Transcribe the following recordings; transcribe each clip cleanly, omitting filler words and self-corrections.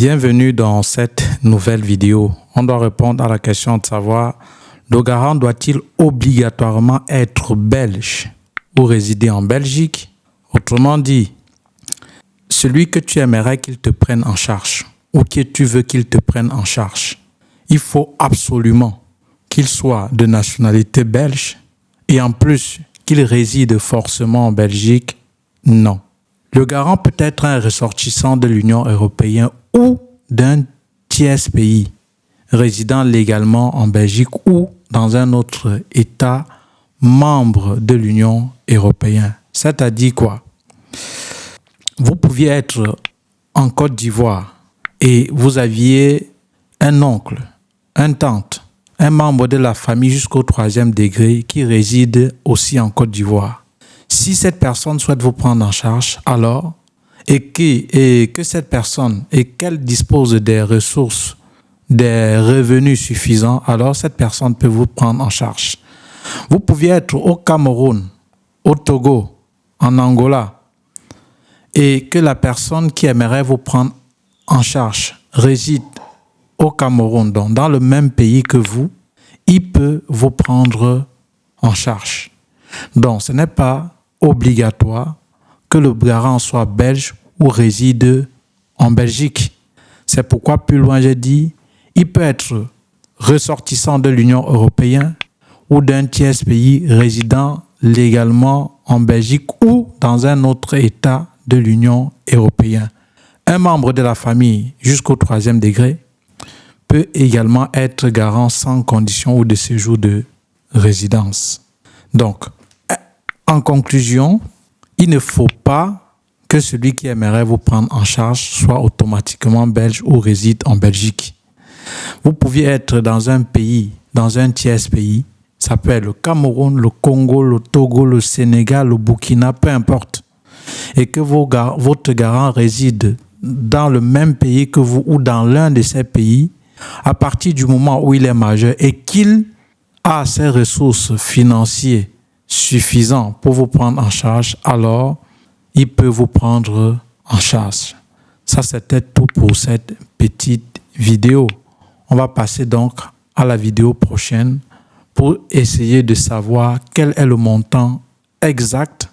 Bienvenue dans cette nouvelle vidéo. On doit répondre à la question de savoir, le garant doit-il obligatoirement être belge ou résider en Belgique? Autrement dit, celui que tu aimerais qu'il te prenne en charge ou que tu veux qu'il te prenne en charge, il faut absolument qu'il soit de nationalité belge et en plus qu'il réside forcément en Belgique? Non. Le garant peut être un ressortissant de l'Union européenne ou d'un tiers pays résidant légalement en Belgique ou dans un autre État membre de l'Union européenne. C'est-à-dire quoi? Vous pouviez être en Côte d'Ivoire et vous aviez un oncle, une tante, un membre de la famille jusqu'au 3e degré qui réside aussi en Côte d'Ivoire. Si cette personne souhaite vous prendre en charge, alors, et que cette personne et qu'elle dispose des ressources, des revenus suffisants, alors cette personne peut vous prendre en charge. Vous pouviez être au Cameroun, au Togo, en Angola, et que la personne qui aimerait vous prendre en charge réside au Cameroun, donc dans le même pays que vous, il peut vous prendre en charge. Donc, ce n'est pas obligatoire que le garant soit belge ou réside en Belgique. C'est pourquoi, plus loin, j'ai dit, il peut être ressortissant de l'Union européenne ou d'un tiers pays résidant légalement en Belgique ou dans un autre État de l'Union européenne. Un membre de la famille jusqu'au 3e degré peut également être garant sans condition ou de séjour de résidence. Donc, en conclusion, il ne faut pas que celui qui aimerait vous prendre en charge soit automatiquement belge ou réside en Belgique. Vous pouviez être dans un pays, dans un tiers pays, ça peut être le Cameroun, le Congo, le Togo, le Sénégal, le Burkina, peu importe, et que votre garant réside dans le même pays que vous ou dans l'un de ces pays, à partir du moment où il est majeur et qu'il a ses ressources financières suffisantes pour vous prendre en charge, alors il peut vous prendre en charge. Ça, c'était tout pour cette petite vidéo. On va passer donc à la vidéo prochaine pour essayer de savoir quel est le montant exact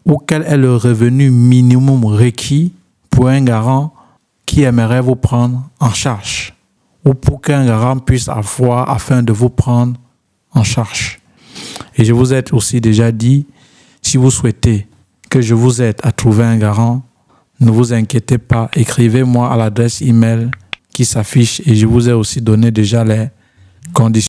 ou quel est le revenu minimum requis pour un garant qui aimerait vous prendre en charge ou pour qu'un garant puisse avoir afin de vous prendre en charge. Et je vous ai aussi déjà dit, si vous souhaitez que je vous aide à trouver un garant, ne vous inquiétez pas, écrivez-moi à l'adresse email qui s'affiche et je vous ai aussi donné déjà les conditions.